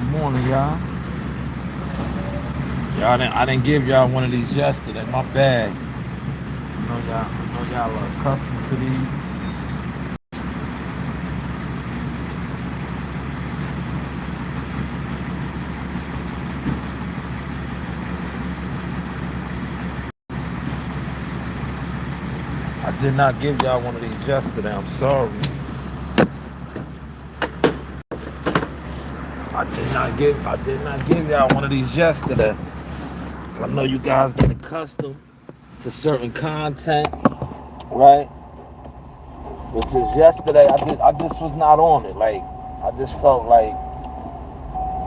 Good morning, y'all. I didn't give y'all one of these yesterday. My bad. I know y'all are accustomed to these. I did not give y'all one of these yesterday. I'm sorry. I did not give y'all one of these yesterday. I know you guys get accustomed to certain content, right? Which is yesterday. I just was not on it. Like I just felt like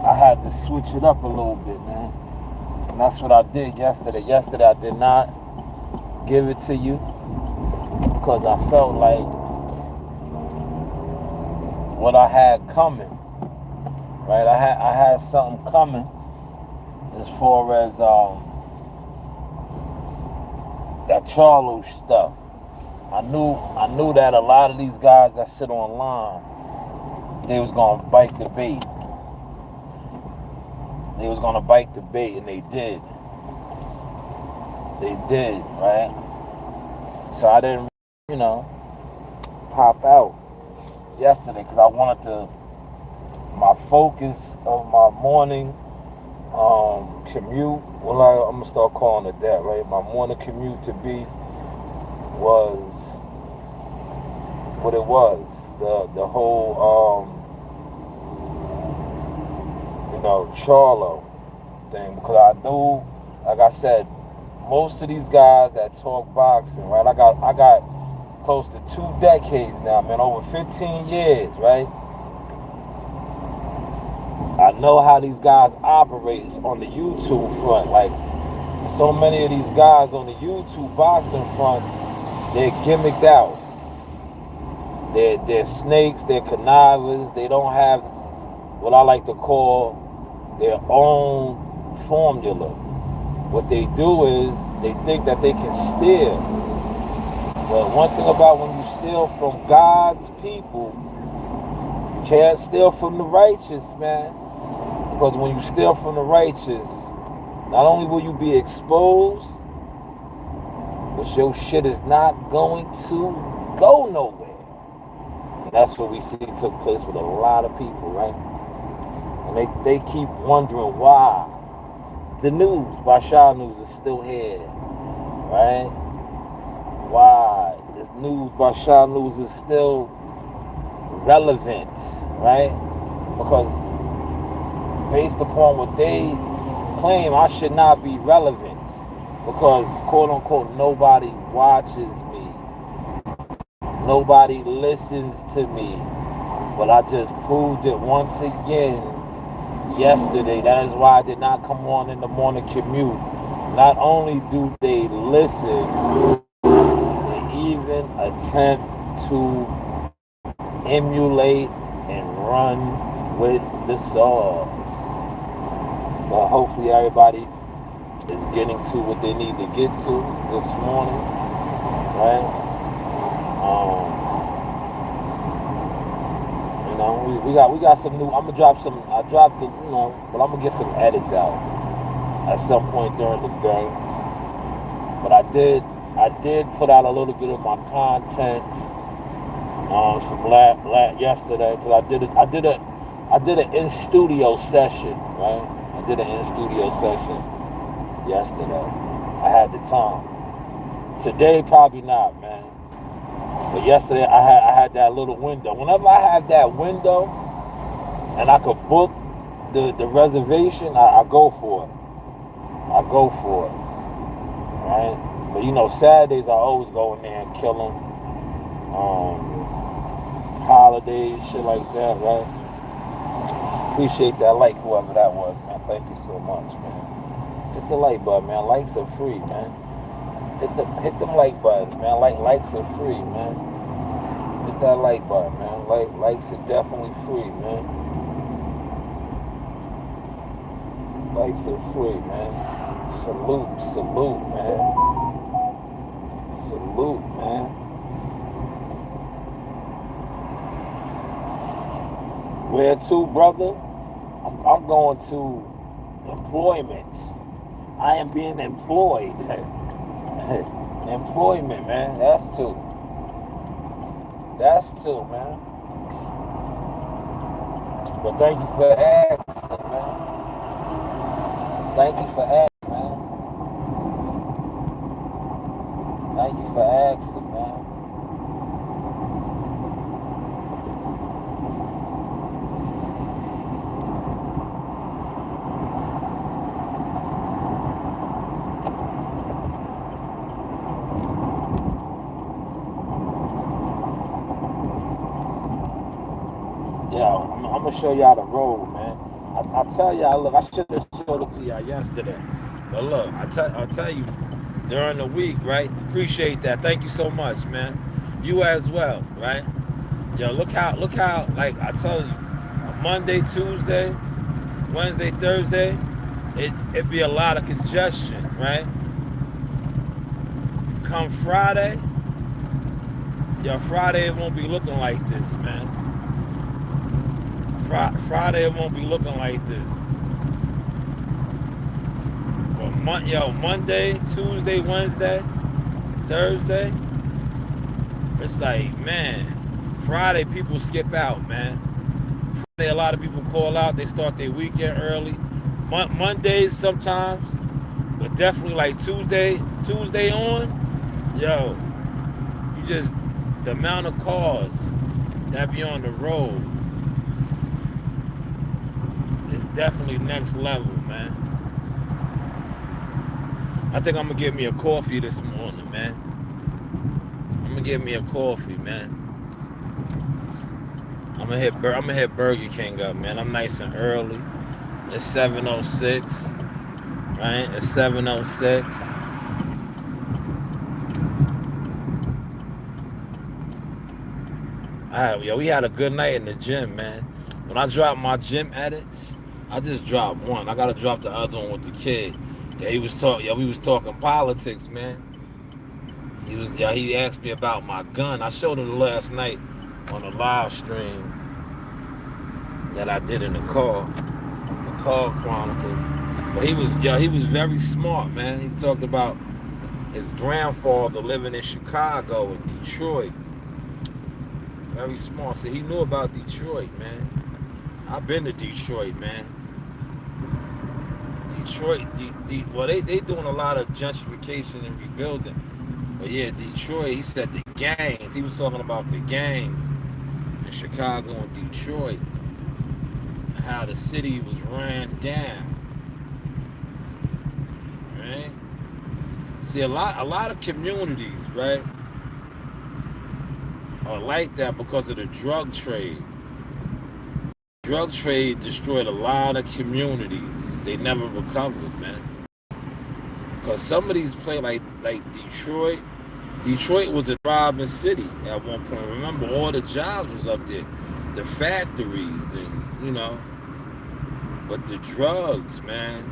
I had to switch it up a little bit, man. And that's what I did yesterday. Yesterday I did not give it to you because I felt like what I had coming, right? I had something coming as far as that Charlo stuff. I knew that a lot of these guys that sit online, they was gonna bite the bait. They was gonna bite the bait, and they did. They did, right? So I didn't, you know, pop out yesterday because I wanted to. My focus of my morning commute. Well, I'm gonna start calling it that, right? My morning commute to be was what it was. The whole Charlo thing, because I knew, like I said, most of these guys that talk boxing, right? I got close to 2 decades now, man, over 15 years, right? I know how these guys operate on the YouTube front. Like so many of these guys on the YouTube boxing front, they're gimmicked out. They're snakes, they're connivers, they don't have what I like to call their own formula. What they do is they think that they can steal. But one thing about when you steal from God's people, you can't steal from the righteous, man. Because when you steal from the righteous, not only will you be exposed, but your shit is not going to go nowhere. And that's what we see took place with a lot of people, right? And they keep wondering why the news, Bashar News, is still here, right? Why this news, Bashar News, is still relevant, right? Because based upon what they claim, I should not be relevant because, quote unquote, nobody watches me, nobody listens to me. But I just proved it once again yesterday. That is why I did not come on in the morning commute. Not only do they listen, they even attempt to emulate and run with the sauce. But hopefully everybody is getting to what they need to get to this morning, right? We got some new. I'm gonna drop some. I dropped the, but I'm gonna get some edits out at some point during the day. But I did put out a little bit of my content from yesterday because I did an in studio session, right? I did an in studio session yesterday. I had the time. Today probably not, man. But yesterday I had that little window. Whenever I have that window and I could book the reservation, I go for it. I go for it, right? But Saturdays I always go in there and kill them. Holidays, shit like that, right? Appreciate that like, whoever that was, man. Thank you so much, man. Hit the like button, man. Likes are free, man. Hit them like buttons, man. Likes are free, man. Hit that like button, man. Likes are definitely free, man. Likes are free, man. Salute, man. Salute, man. Where to, brother? I'm going to employment. I am being employed. Employment, man. That's two. That's two, man. But thank you for asking, man. Thank you for asking, man. Thank you for asking, man. Yeah, I'm gonna show y'all the road, man. I tell y'all, look, I should have showed it to y'all yesterday, but look, I'll tell you during the week, right? Appreciate that. Thank you so much, man. You as well, right? Yo, look how, like I tell you, Monday, Tuesday, Wednesday, Thursday, it be a lot of congestion, right? Come Friday, yo, Friday it won't be looking like this, man. Friday it won't be looking like this. But Monday, Tuesday, Wednesday, Thursday, it's like, man, Friday people skip out, man. Friday a lot of people call out. They start their weekend early. Mondays sometimes, but definitely like Tuesday on, yo, you just, the amount of cars that be on the road is definitely next level, man. I think I'm gonna get me a coffee this morning, man. I'm gonna get me a coffee, man. I'm gonna hit Burger King up, man. I'm nice and early. It's 7:06, right? It's 7:06. We had a good night in the gym, man. When I drop my gym edits, I just dropped one. I gotta drop the other one with the kid. Yeah, we was talking politics, man. He asked me about my gun. I showed him last night on a live stream that I did in the car Chronicles. But he was very smart, man. He talked about his grandfather living in Chicago and Detroit. Very smart. So he knew about Detroit, man. I've been to Detroit, man. Detroit, well, they doing a lot of gentrification and rebuilding. But yeah, Detroit, he said the gangs. He was talking about the gangs in Chicago and Detroit. And how the city was ran down. Right? See, a lot of communities, right, are like that because of the drug trade. Drug trade destroyed a lot of communities. They never recovered, man. Because some of these places, like Detroit, Detroit was a thriving city at one point. Remember, all the jobs was up there, the factories, and but the drugs, man,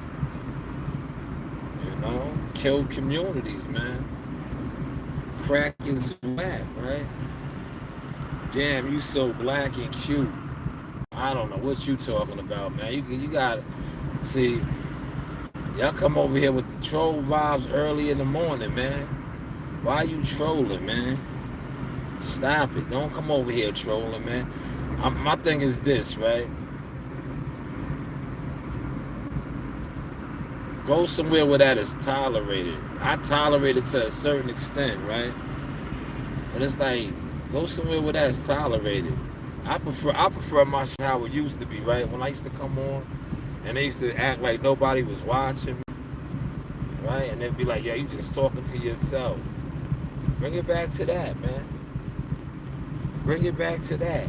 killed communities, man. Crack is whack, right? Damn, you so black and cute. I don't know what you talking about, man. You gotta see. Y'all come over here with the troll vibes early in the morning, man. Why are you trolling, man? Stop it. Don't come over here trolling, man. My thing is this, right? Go somewhere where that is tolerated. I tolerate it to a certain extent, right? But it's like, go somewhere where that's tolerated. I prefer my shit how it used to be, right? When I used to come on and they used to act like nobody was watching me, right? And they'd be like, yeah, you just talking to yourself. Bring it back to that, man. Bring it back to that.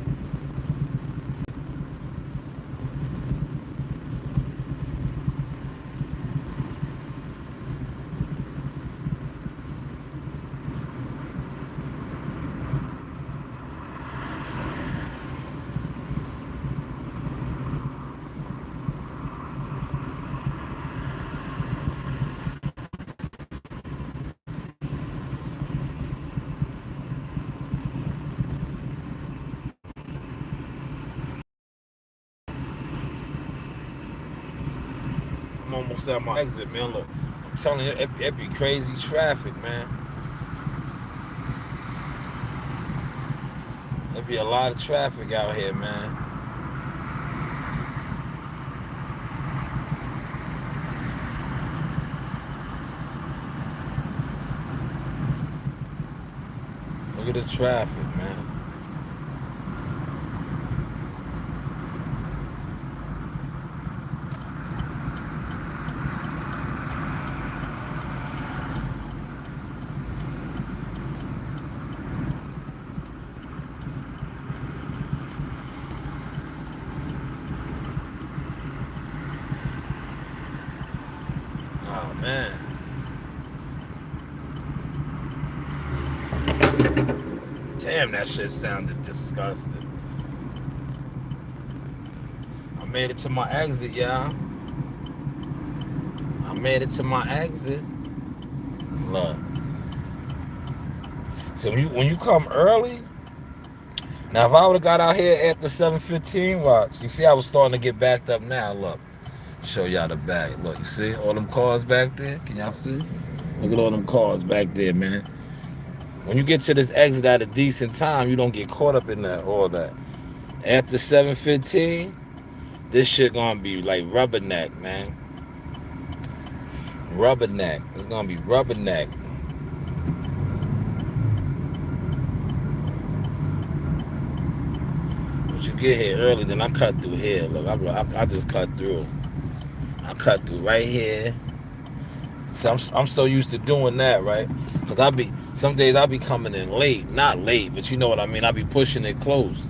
I'm almost at my exit, man. Look, I'm telling you, it be crazy traffic, man. There be a lot of traffic out here, man. Look at the traffic, man. Oh, man. Damn, that shit sounded disgusting. I made it to my exit, y'all. I made it to my exit. Look. So when you come early, now if I would have got out here after 7:15, watch. You see I was starting to get backed up now. Look. Show y'all the back. Look, you see all them cars back there? Can y'all see? Look at all them cars back there, man. When you get to this exit at a decent time, you don't get caught up in that, all that. After 7:15, this shit gonna be like rubberneck, man. Rubberneck. It's gonna be rubberneck. But you get here early, then I cut through here. Look, I just cut through. I cut through right here. So I'm so used to doing that, right? Because some days I be coming in late. Not late, but you know what I mean. I be pushing it close.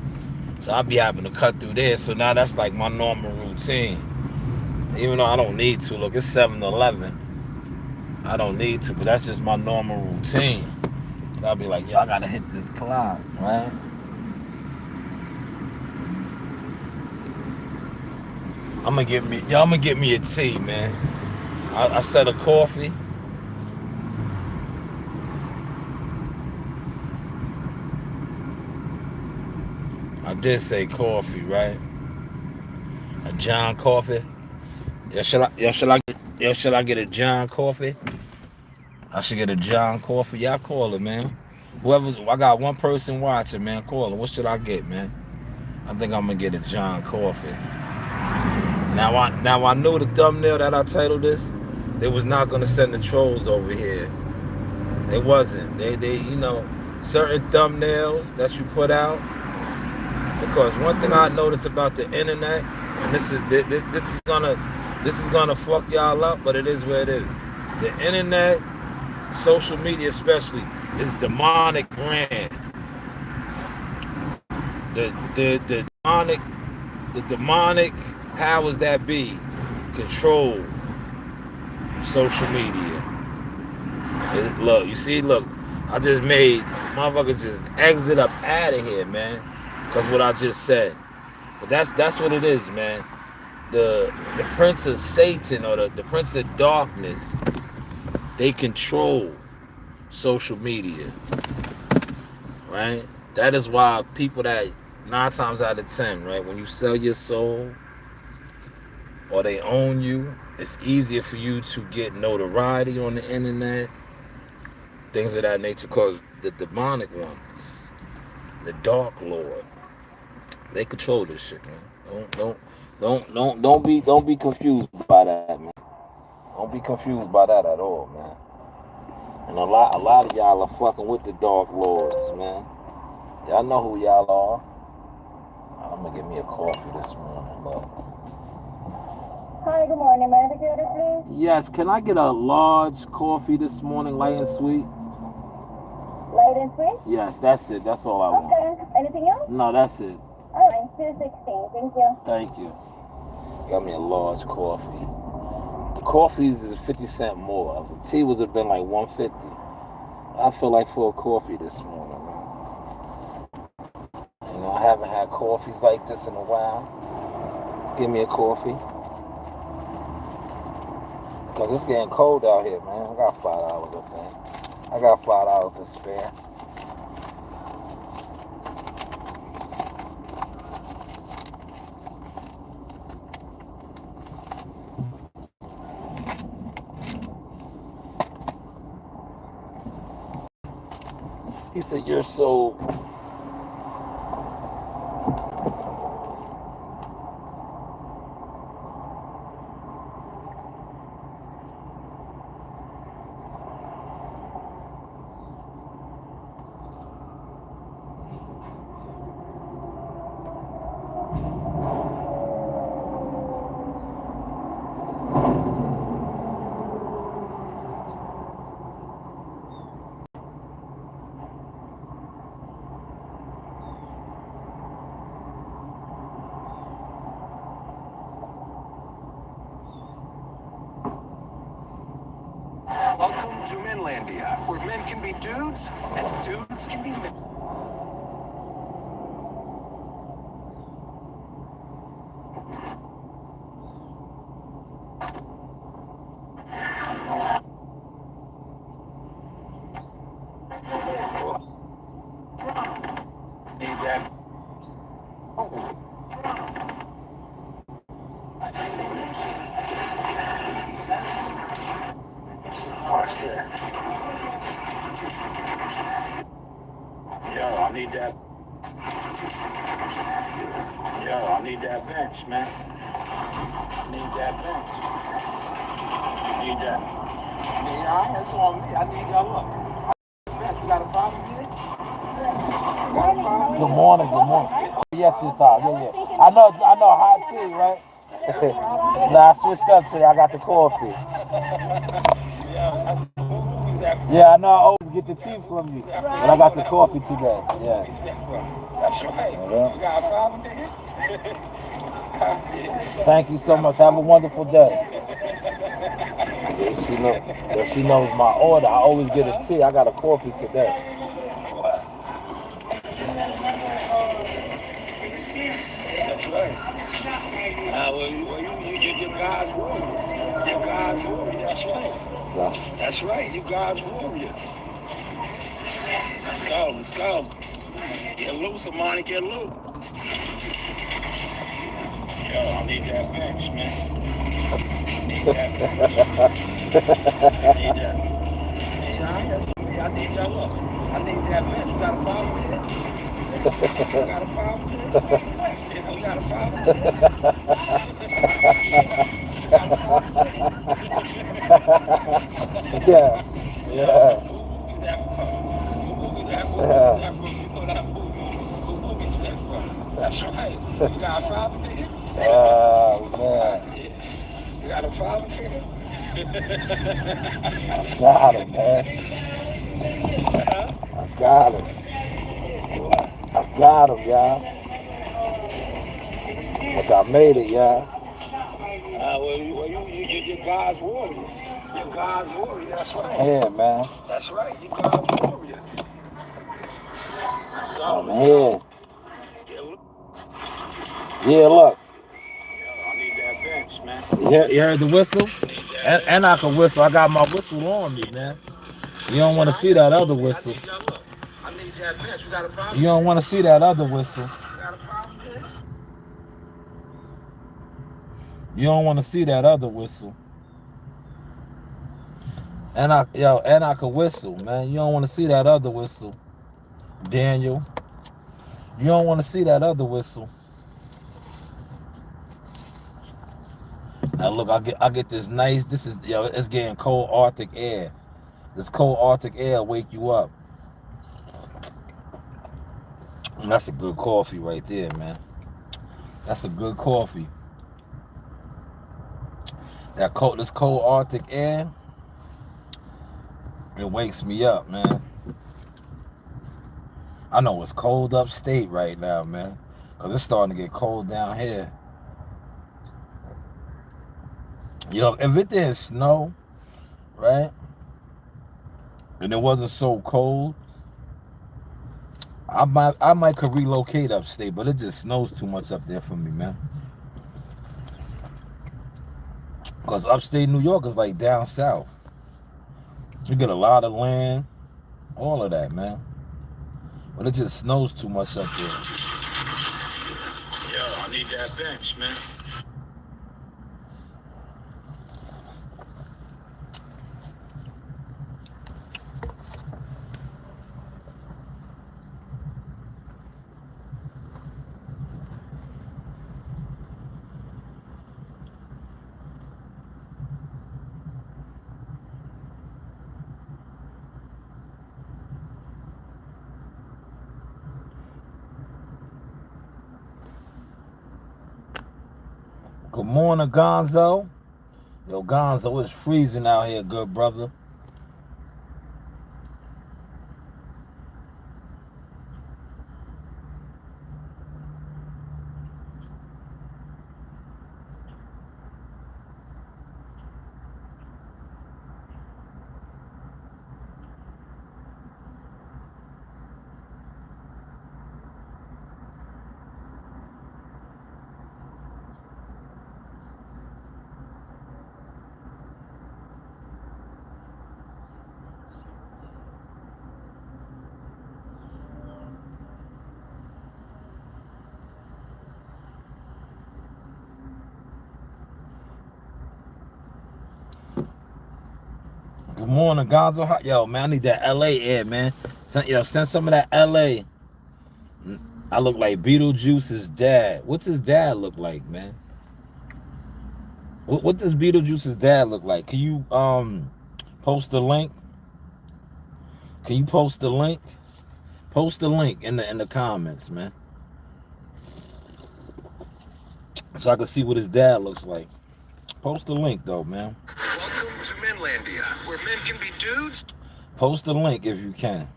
So I be having to cut through there. So now that's like my normal routine. Even though I don't need to. Look, it's 7-Eleven. I don't need to, but that's just my normal routine. So I'll be like, yo, I gotta hit this clock, right? I'm gonna get me a tea, man. I set a coffee. I did say coffee, right? A John coffee. Should I get a John coffee? I should get a John coffee. Y'all call it, man. I got one person watching, man. Call it. What should I get, man? I think I'm gonna get a John coffee. Now I know the thumbnail that I titled this. They was not gonna send the trolls over here. They wasn't. They certain thumbnails that you put out. Because one thing I noticed about the internet, and this is gonna fuck y'all up, but it is what it is. The internet, social media especially, is demonic brand. The demonic powers that be control social media. Look, I just made motherfuckers just exit up out of here, man. That's what I just said. But that's what it is, man. The prince of Satan or the prince of darkness, they control social media, right? That is why people that 9 times out of 10, right, when you sell your soul or they own you, it's easier for you to get notoriety on the internet, things of that nature, because the demonic ones, the dark lord, they control this shit, man. Don't be confused by that, man. Don't be confused by that at all, man. And a lot of y'all are fucking with the dark lords, man. Y'all know who y'all are. I'm gonna get me a coffee this morning, look. Hi, good morning. May I take your order, please? Yes, can I get a large coffee this morning, light and sweet? Light and sweet? Yes, that's it. That's all I want. Okay. Anything else? No, that's it. All right, 216. Thank you. Thank you. Got me a large coffee. The coffees is 50 cents more. If the tea would have been like 150. I feel like for a coffee this morning, man. You know, I haven't had coffees like this in a while. Give me a coffee. Because it's getting cold out here, man. I got $5 up there. I got $5 to spare. He said, you're so... Welcome to Menlandia, where men can be dudes and dudes can be men. Need that. Watch that. Yo, I need that. Yo, I need that bench, man. I need that bench. Need that. That's on me. I need y'all up. Bench, you got a problem here? Good morning, good morning. Yes, this time. Yeah. I know, hot tea, right? Nah, I switched up today. I got the coffee. Yeah, I know I always get the tea from you, but I got the coffee today. Yeah. That's right. You got a problem, nigga? Thank you so much. Have a wonderful day. She knows my order. I always get a tea. I got a coffee today. That's right. You're God's warrior. You're God's warrior. That's right. Yeah. That's right. You God's warrior. Let's go. Let's go. Get loose, Amani. Get loose. Yo, I need that bench, man. I need that bench. I need that. I need y'all up. I need that bench. You got a problem with it? You got a problem with it? You got a problem with it? Yeah. That's right. You got a problem with it? Oh, man. You got a problem with it? I got him, man. I got him. I got him, y'all. But I made it, y'all. You're God's warrior. You're God's warrior. That's right. Yeah, man. That's right. You're God's warrior. Let's go. I'm here. Yeah, look. I need that bench, man. You heard the whistle? And I can whistle. I got my whistle on me, man. You don't want to see that other whistle. You don't want to see that other whistle. You don't want to see that other whistle. And I can whistle, man. You don't want to see that other whistle. Daniel. You don't want to see that other whistle. Now look, I get this nice, it's getting cold Arctic air. This cold Arctic air will wake you up. And that's a good coffee right there, man. That's a good coffee. This cold Arctic air, it wakes me up, man. I know it's cold upstate right now, man, because it's starting to get cold down here. Yo, if it didn't snow, right, and it wasn't so cold, I might could relocate upstate, but it just snows too much up there for me, man. Because upstate New York is like down south. You get a lot of land, all of that, man. But it just snows too much up there. Yo, I need that bench, man. Good morning, Gonzo. Yo, Gonzo, it's freezing out here, good brother. Good morning, Gonzo. Yo, man, I need that LA air, man. Send some of that LA. I look like Beetlejuice's dad. What's his dad look like, man? What does Beetlejuice's dad look like? Can you post the link? Can you post the link? Post the link in the comments, man, so I can see what his dad looks like. Post the link though, man. Welcome to Menlandia, where men can be dudes. Post the link if you can.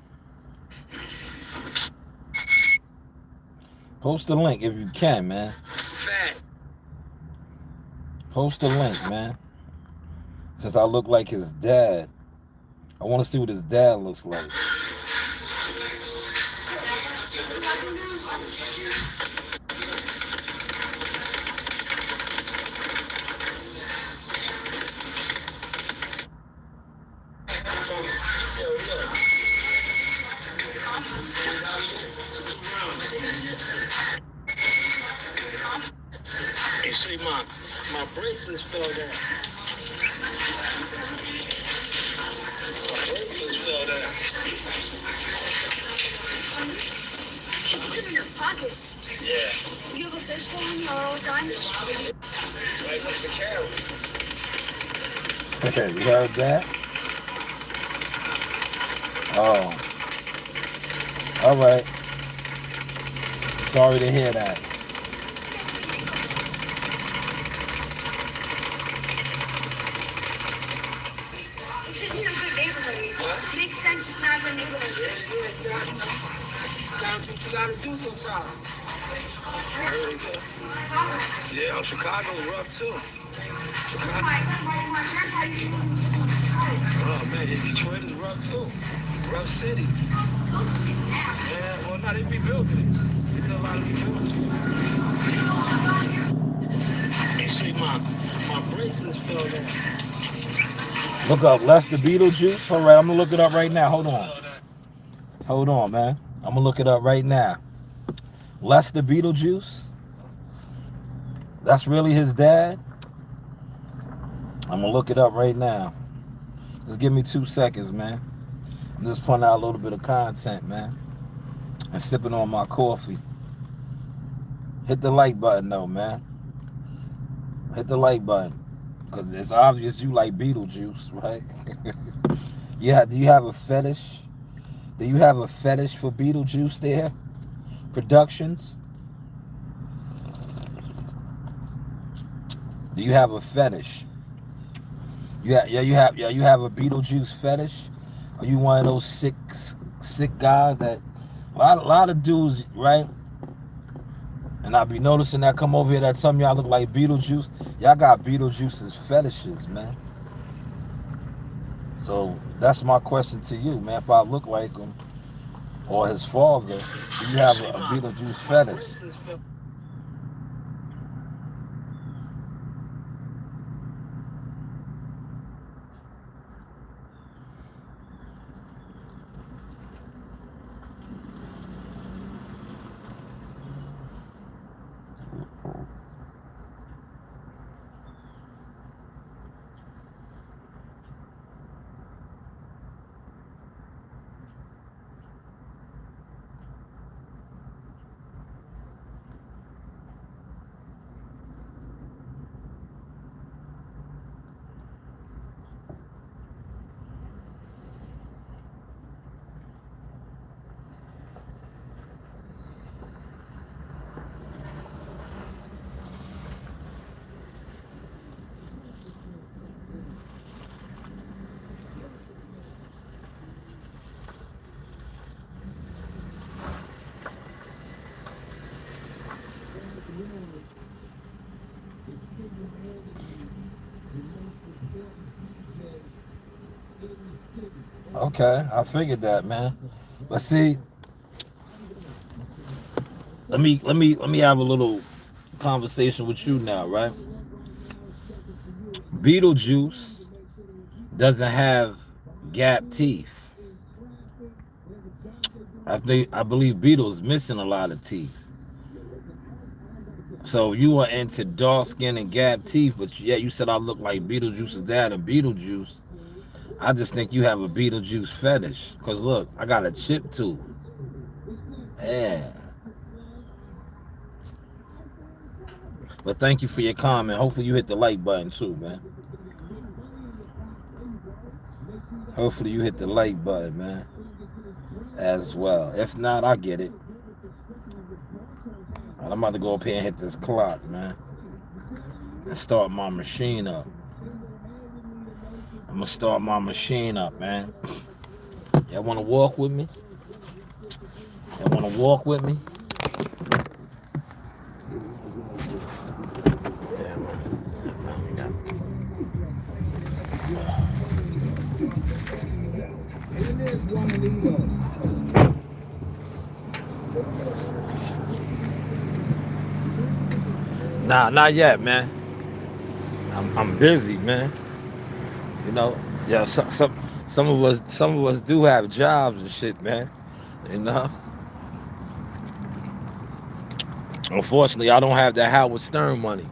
Post the link if you can, man. Fat. Post the link, man. Since I look like his dad, I want to see what his dad looks like. You see, my braces fell down. My braces fell down. Put it in your pocket. Yeah. You have a pistol on you all the time? License to carry. You heard that? Oh. All right. Sorry to hear that. This isn't a good neighborhood. It makes sense it's not a good neighborhood. That's what you gotta do sometimes. Yeah, Chicago's rough too. Oh man, Detroit is rough too. Rough city. Yeah, well, not even rebuilding it. They did a lot of rebuilding. You see, my braces fell down. Look up Lester Beetlejuice. All right, I'm gonna look it up right now. Hold on, man. I'm gonna look it up right now. Lester Beetlejuice. That's really his dad. I'm gonna look it up right now. Just give me 2 seconds, man. I'm just putting out a little bit of content, man, and sipping on my coffee. Hit the like button, though, man. Hit the like button, because it's obvious you like Beetlejuice, right? Yeah. Do you have a fetish? Do you have a fetish for Beetlejuice there? Productions? Do you have a fetish? You have a Beetlejuice fetish? Are you one of those sick guys that a lot of dudes, right? And I be noticing that come over here that tell me y'all look like Beetlejuice. Y'all got Beetlejuice's fetishes, man. So that's my question to you, man. If I look like him or his father, do you have a Beetlejuice fetish? Okay, I figured that, man. But see, let me have a little conversation with you now, right? Beetlejuice doesn't have gap teeth. I believe Beetle's missing a lot of teeth. So you are into dark skin and gap teeth, but yeah, you said I look like Beetlejuice's dad and Beetlejuice. I just think you have a Beetlejuice fetish. Cause look, I got a chip tooth. Yeah. But thank you for your comment. Hopefully you hit the like button too, man. Hopefully you hit the like button, man, as well. If not, I get it. And I'm about to go up here and hit this clock, man, and start my machine up. I'm gonna start my machine up, man. Y'all wanna walk with me? Y'all wanna walk with me? Nah, not yet, man. I'm busy, man. You know, yeah. Some of us do have jobs and shit, man. You know. Unfortunately, I don't have that Howard Stern money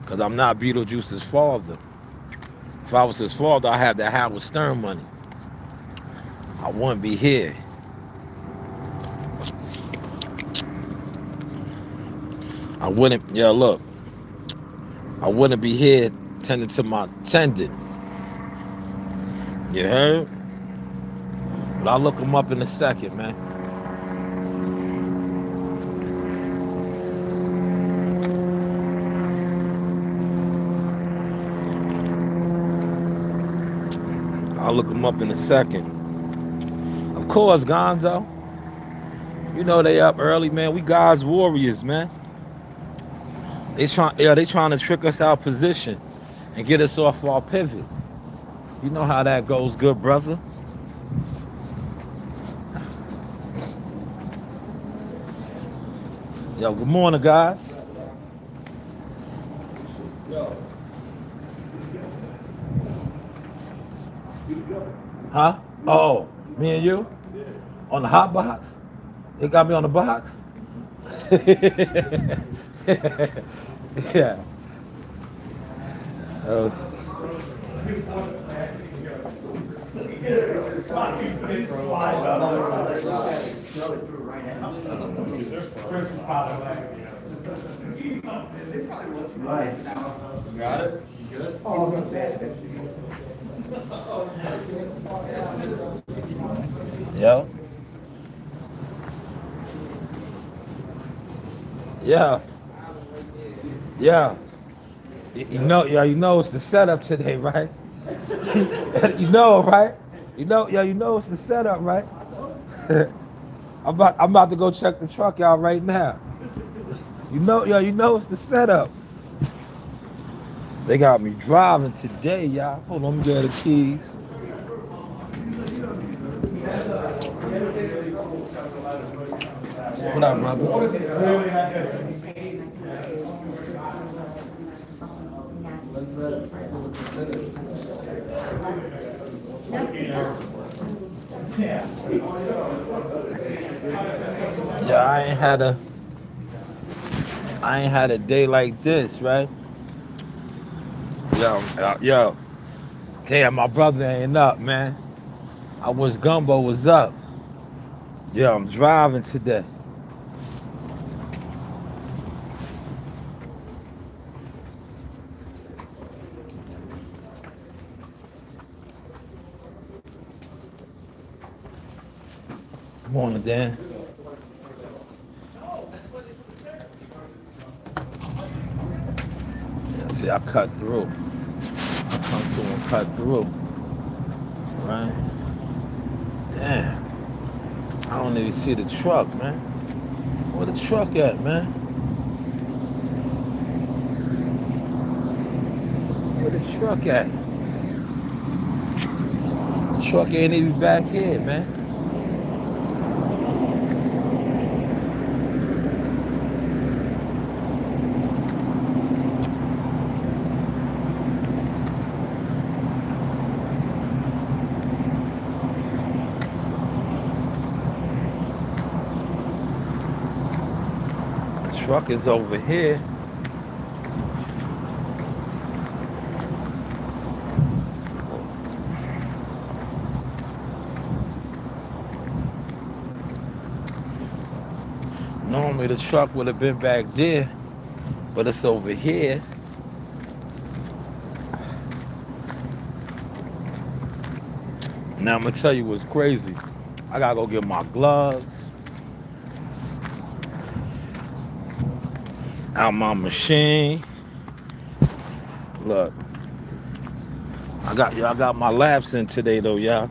because I'm not Beetlejuice's father. If I was his father, I have that Howard Stern money. I wouldn't be here. I wouldn't, yeah, look. I wouldn't be here tending to my tendon. You heard? But I'll look him up in a second, man. I'll look him up in a second. Of course, Gonzo. You know they up early, man. We God's warriors, man. They trying to trick us out of position and get us off our pivot. You know how that goes, good brother. Yo, good morning, guys. Huh? Oh, me and you? On the hot box? They got me on the box? Yeah. Got it? You good? Yeah. Yeah. Yeah. You know it's the setup today, right? You know, right? You know it's the setup, right? I'm about to go check the truck out right now. You know it's the setup. They got me driving today, y'all. Hold on, let me get the keys. What up, brother? Yeah, I ain't had a day like this, right? Yo. Damn, my brother ain't up, man. I wish Gumbo was up. Yo, I'm driving today. Good morning, Dan. Yeah, see, I cut through. I come through and cut through. Right? Damn. I don't even see the truck, man. Where the truck at, man? Where the truck at? Truck ain't even back here, man. Truck is over here. Normally the truck would have been back there, but it's over here. Now I'm gonna tell you what's crazy. I gotta go get my gloves out my machine. Look, I got my laps in today though, y'all.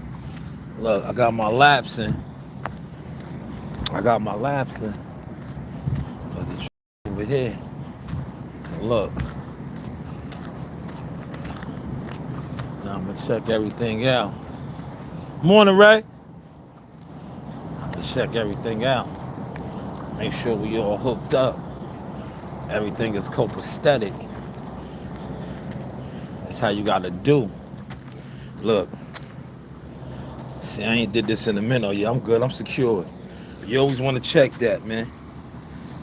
Look, I got my laps in. Cause it's over here. Look. Now I'm gonna check everything out. Morning, Ray. Let's check everything out. Make sure we all hooked up. Everything is copacetic. That's how you gotta do. Look. See, I ain't did this in a minute. Oh, yeah, I'm good. I'm secured. You always want to check that, man.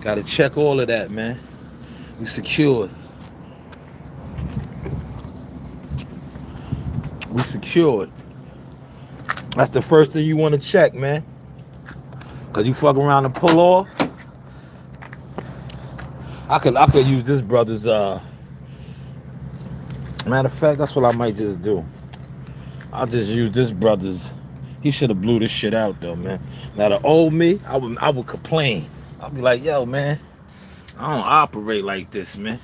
Gotta check all of that, man. We secured. We secured. That's the first thing you want to check, man. Cause you fuck around and pull off. I could use this brother's matter of fact, that's what I might just do. I'll just use this brother's. He should have blew this shit out though, man. Now the old me, I would complain. I'll be like, yo, man, I don't operate like this, man.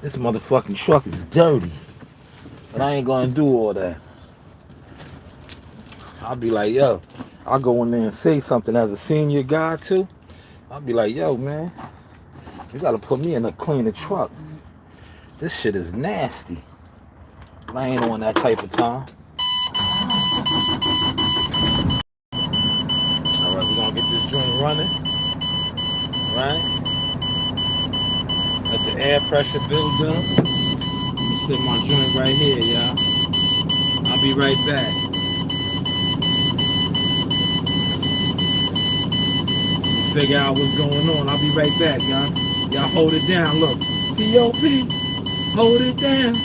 This motherfucking truck is dirty. But I ain't gonna do all that. I'll be like, yo, I'll go in there and say something as a senior guy too. I'll be like, yo, man, you gotta put me in a cleaner truck. This shit is nasty. But I ain't on that type of time. Alright, we're gonna get this joint running. Right? Let the air pressure build up. I'm gonna set my joint right here, y'all. I'll be right back. Figure out what's going on. I'll be right back, y'all. Y'all hold it down. Look. P.O.P. Hold it down.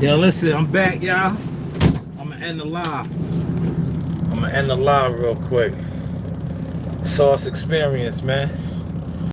Yo, listen, I'm back, y'all. I'm gonna end the live real quick. Source experience, man.